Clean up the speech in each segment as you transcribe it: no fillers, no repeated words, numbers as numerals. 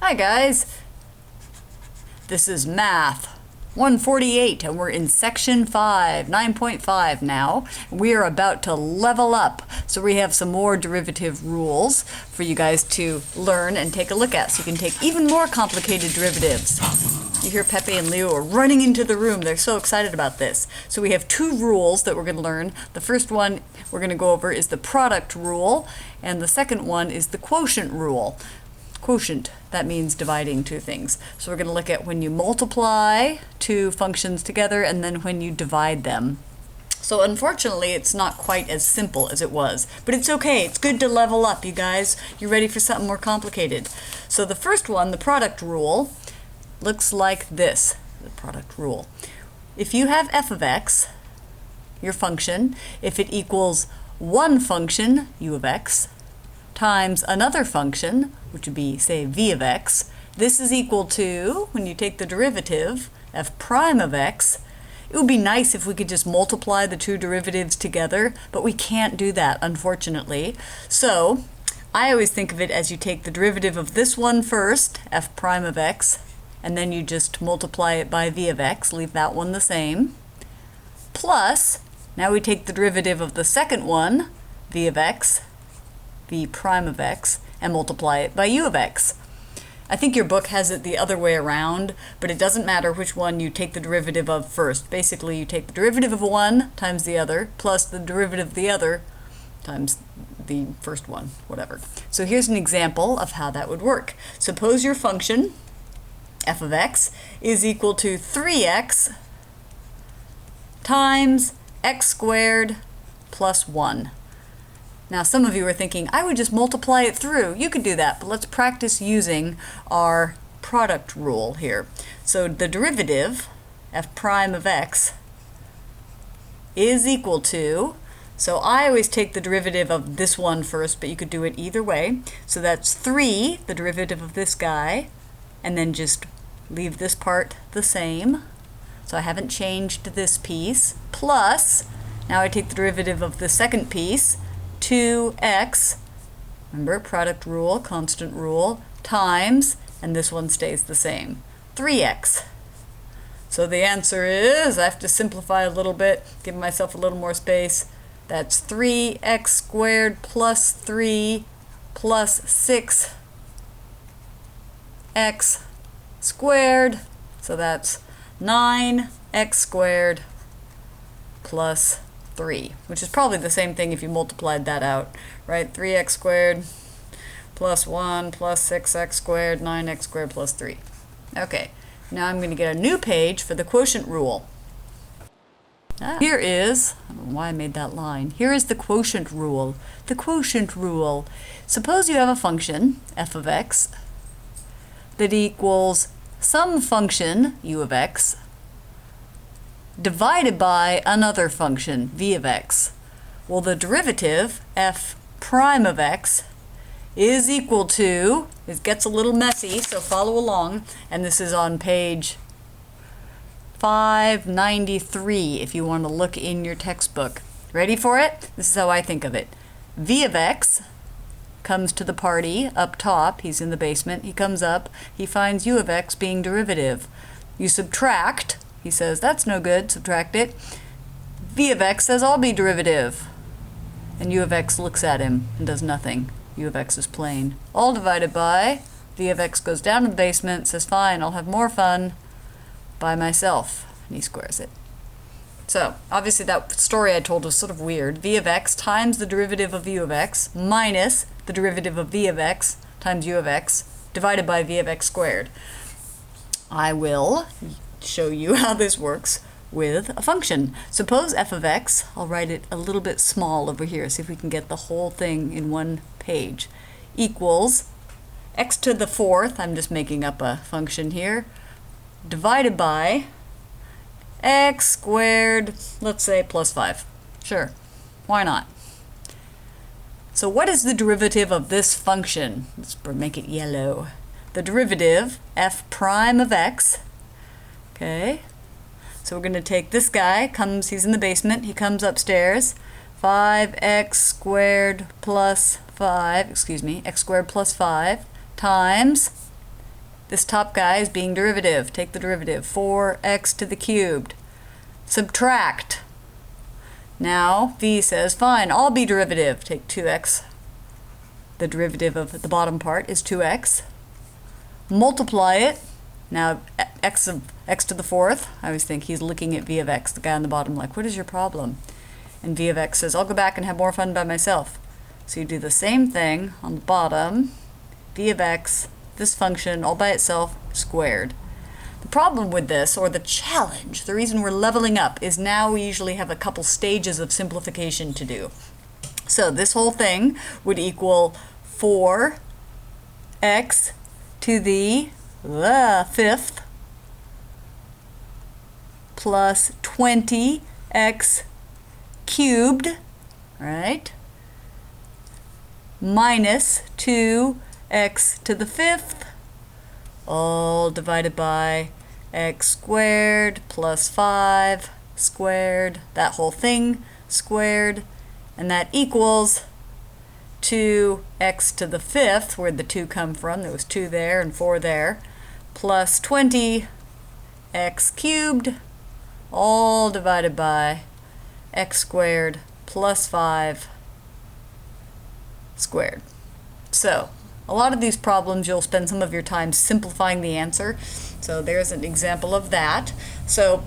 Hi guys, this is Math 148 and we're in section 5, 9.5 now. We are about to level up, so we have some more derivative rules for you guys to learn and take a look at, so you can take even more complicated derivatives. You hear Pepe and Leo are running into the room. They're so excited about this. So we have two rules that we're going to learn. The first one we're going to go over is the product rule, and the second one is the quotient rule. Quotient, that means dividing two things. So we're going to look at when you multiply two functions together and then when you divide them. So unfortunately, it's not quite as simple as it was, but it's okay. It's good to level up, you guys. You're ready for something more complicated. So the first one, the product rule, looks like this, the product rule. If you have f of x, your function, if it equals one function, u of x, times another function, which would be, say, v of x, this is equal to, when you take the derivative, f prime of x. It would be nice if we could just multiply the two derivatives together, but we can't do that, unfortunately. So I always think of it as you take the derivative of this one first, f prime of x, and then you just multiply it by v of x, leave that one the same, plus, now we take the derivative of the second one, v of x, v prime of x, and multiply it by u of x. I think your book has it the other way around, but it doesn't matter which one you take the derivative of first. Basically, you take the derivative of one times the other, plus the derivative of the other times the first one, whatever. So here's an example of how that would work. Suppose your function, f of x, is equal to 3x times x squared plus 1. Now some of you are thinking, I would just multiply it through. You could do that, but let's practice using our product rule here. So the derivative, f prime of x, is equal to, so I always take the derivative of this one first, but you could do it either way. So that's 3, the derivative of this guy, and then just leave this part the same. So I haven't changed this piece, plus, now I take the derivative of the second piece, 2x, remember product rule, constant rule, times, and this one stays the same, 3x. So the answer is, I have to simplify a little bit, give myself a little more space. That's 3x squared plus 3 plus 6x squared. So that's 9x squared plus 3, which is probably the same thing if you multiplied that out, right? 3x squared plus 1 plus 6x squared, 9x squared plus 3. Okay, now I'm going to get a new page for the quotient rule. Here is, I don't know why I made that line, here is the quotient rule. The quotient rule. Suppose you have a function, f of x, that equals some function, u of x, divided by another function, v of x. Well, the derivative, f prime of x, is equal to, it gets a little messy, so follow along, and this is on page 593 if you want to look in your textbook. Ready for it? This is how I think of it. V of x comes to the party up top, he's in the basement, he comes up, he finds u of x being derivative. You subtract, he says, that's no good, subtract it. V of x says, I'll be derivative. And u of x looks at him and does nothing. U of x is plain. All divided by, v of x goes down to the basement, says, fine, I'll have more fun by myself. And he squares it. So, obviously that story I told was sort of weird. V of x times the derivative of u of x minus the derivative of v of x times u of x divided by v of x squared. I will show you how this works with a function. Suppose f of x, I'll write it a little bit small over here, see if we can get the whole thing in one page, equals x to the 4th, I'm just making up a function here, divided by x squared, let's say plus 5. Sure, why not? So what is the derivative of this function? Let's make it yellow. The derivative, f prime of x. Okay, so we're going to take this guy, he's in the basement, he comes upstairs, 5x squared plus 5, x squared plus 5 times This top guy is being derivative. Take the derivative. 4x to the cubed. Subtract. Now v says, fine, I'll be derivative. Take 2x. The derivative of the bottom part is 2x. Multiply it. Now x to the fourth. I always think he's looking at v of x, the guy on the bottom, like, what is your problem? And v of x says, I'll go back and have more fun by myself. So you do the same thing on the bottom. V of x, this function all by itself, squared. The problem with this, or the challenge, the reason we're leveling up, is now we usually have a couple stages of simplification to do. So this whole thing would equal 4x to the fifth plus 20x cubed, right, minus 2x to the fifth, all divided by x squared plus 5 squared, that whole thing squared, and that equals 2x to the fifth, where'd the 2 come from? There was 2 there and 4 there, plus 20x cubed, all divided by x squared plus 5 squared. So, a lot of these problems you'll spend some of your time simplifying the answer. So there's an example of that. So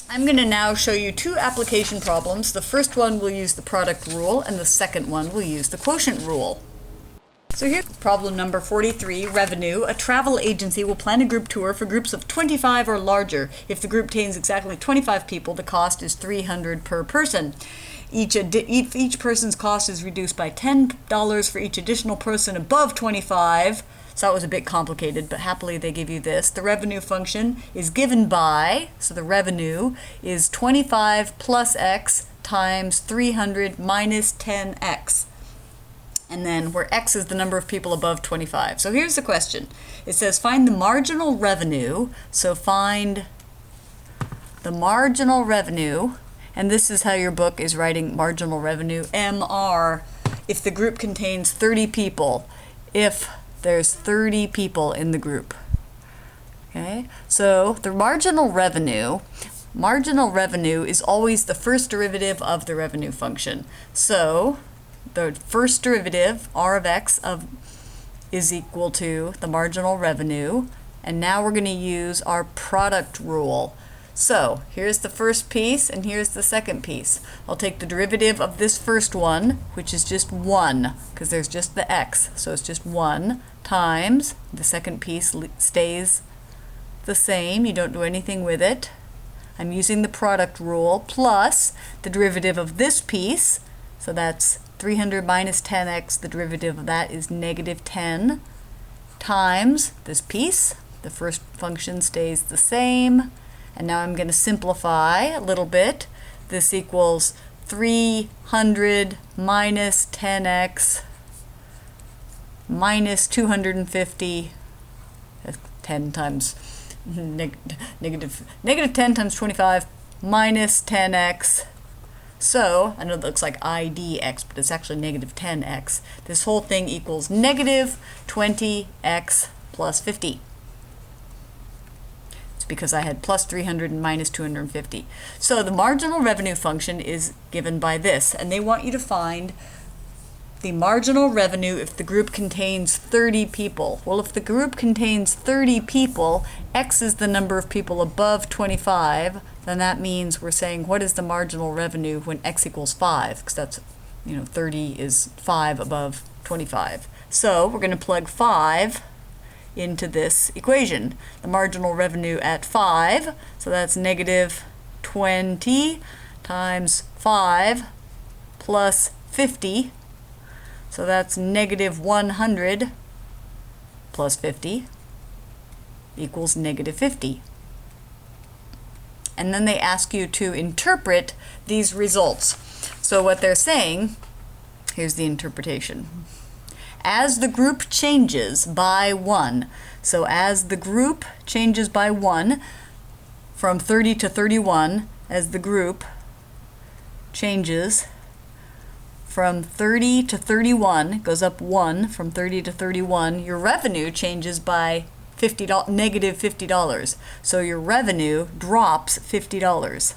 I'm going to now show you two application problems. The first one will use the product rule, and the second one will use the quotient rule. So here's problem number 43, revenue. A travel agency will plan a group tour for groups of 25 or larger. If the group contains exactly 25 people, the cost is $300 per person. Each person's cost is reduced by $10 for each additional person above 25. So that was a bit complicated, but happily they give you this. The revenue function is given by, so the revenue is 25 plus x times 300 minus 10x. And then where x is the number of people above 25. So here's the question. It says find the marginal revenue. So find the marginal revenue, and this is how your book is writing marginal revenue, MR, if the group contains 30 people, if there's 30 people in the group. Okay, so the marginal revenue is always the first derivative of the revenue function. So the first derivative, r of x, is equal to the marginal revenue. And now we're going to use our product rule. So here's the first piece and here's the second piece. I'll take the derivative of this first one, which is just 1, because there's just the x. So it's just 1 times, the second piece stays the same. You don't do anything with it. I'm using the product rule, plus the derivative of this piece. So that's 300 minus 10x, the derivative of that is negative 10, times this piece. The first function stays the same. And now I'm going to simplify a little bit. This equals 300 minus 10x minus 250, 10 times, negative 10 times 25 minus 10x. So, I know it looks like idx, but it's actually negative 10x. This whole thing equals negative 20x plus 50. It's because I had plus 300 and minus 250. So the marginal revenue function is given by this, and they want you to find the marginal revenue if the group contains 30 people. Well, if the group contains 30 people, x is the number of people above 25, then that means we're saying what is the marginal revenue when x equals 5, because that's, 30 is 5 above 25. So we're going to plug 5 into this equation. The marginal revenue at 5, so that's negative 20 times 5 plus 50, so that's negative 100 plus 50 equals negative 50. And then they ask you to interpret these results. So what they're saying, here's the interpretation. As the group changes by 1, so as the group changes by 1 from 30 to 31, as the group changes from 30 to 31, goes up 1 from 30 to 31, your revenue changes by negative $50. So your revenue drops $50.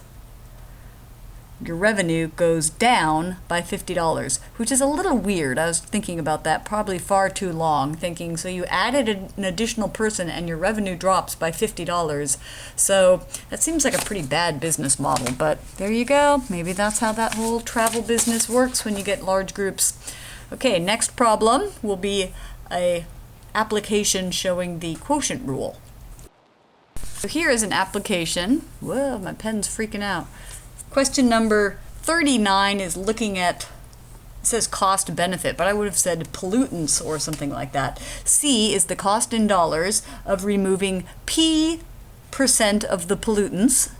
Your revenue goes down by $50, which is a little weird. I was thinking about that probably far too long, thinking, so you added an additional person and your revenue drops by $50. So that seems like a pretty bad business model, but there you go. Maybe that's how that whole travel business works when you get large groups. Okay, next problem will be a application showing the quotient rule. So here is an application. Whoa, my pen's freaking out. Question number 39 is looking at, it says cost benefit, but I would have said pollutants or something like that. C is the cost in dollars of removing P% of the pollutants.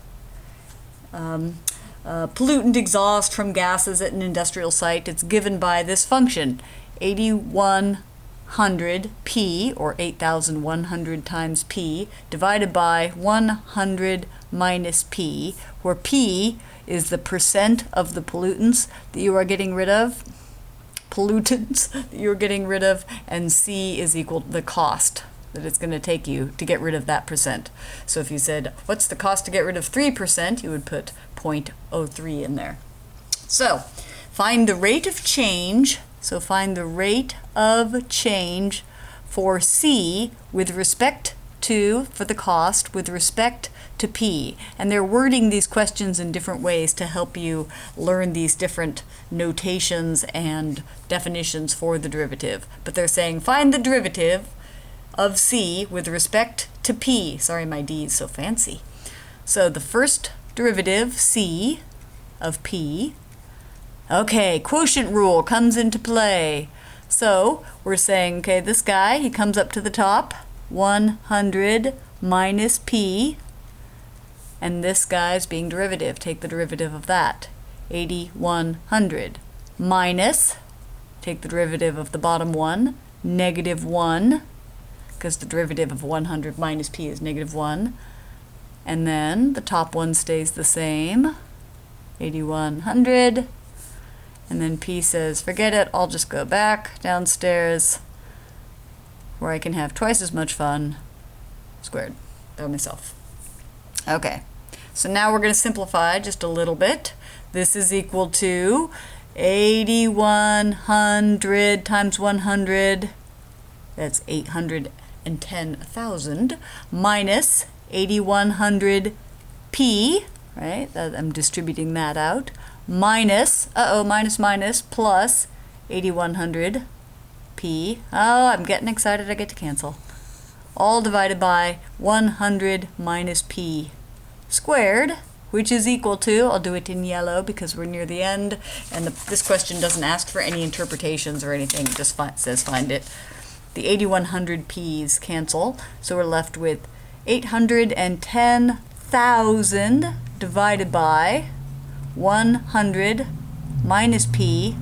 Pollutant exhaust from gases at an industrial site. It's given by this function, 8100 P, or 8,100 times P, divided by 100 minus P, where P is the percent of the pollutants that you are getting rid of, and C is equal to the cost that it's going to take you to get rid of that percent. So if you said, what's the cost to get rid of 3%, you would put 0.03 in there. So find the rate of change. So find the rate of change for C with respect to, for the cost, with respect to P. And they're wording these questions in different ways to help you learn these different notations and definitions for the derivative. But they're saying find the derivative of C with respect to P. Sorry, my D is so fancy. So the first derivative, C of P. Okay, quotient rule comes into play. So we're saying, okay, this guy, he comes up to the top, 100 minus P, and this guy's being derivative. Take the derivative of that, 8100, minus, take the derivative of the bottom one, negative 1, because the derivative of 100 minus P is negative 1, and then the top one stays the same, 8100, and then P says, forget it, I'll just go back downstairs where I can have twice as much fun squared by myself. Okay, so now we're going to simplify just a little bit. This is equal to 8100 times 100, that's 810,000, minus 8100 P, right? I'm distributing that out, minus, minus, plus 8100 P. Oh, I'm getting excited, I get to cancel. All divided by 100 minus P squared, which is equal to, I'll do it in yellow because we're near the end, and this question doesn't ask for any interpretations or anything, it just says find it. The 8100 P's cancel, so we're left with 810,000 divided by 100 minus P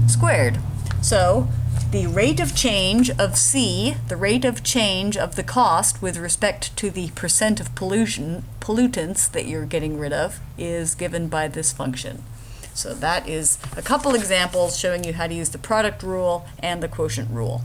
squared. So the rate of change of C, the rate of change of the cost with respect to the percent of pollutants that you're getting rid of, is given by this function. So that is a couple examples showing you how to use the product rule and the quotient rule.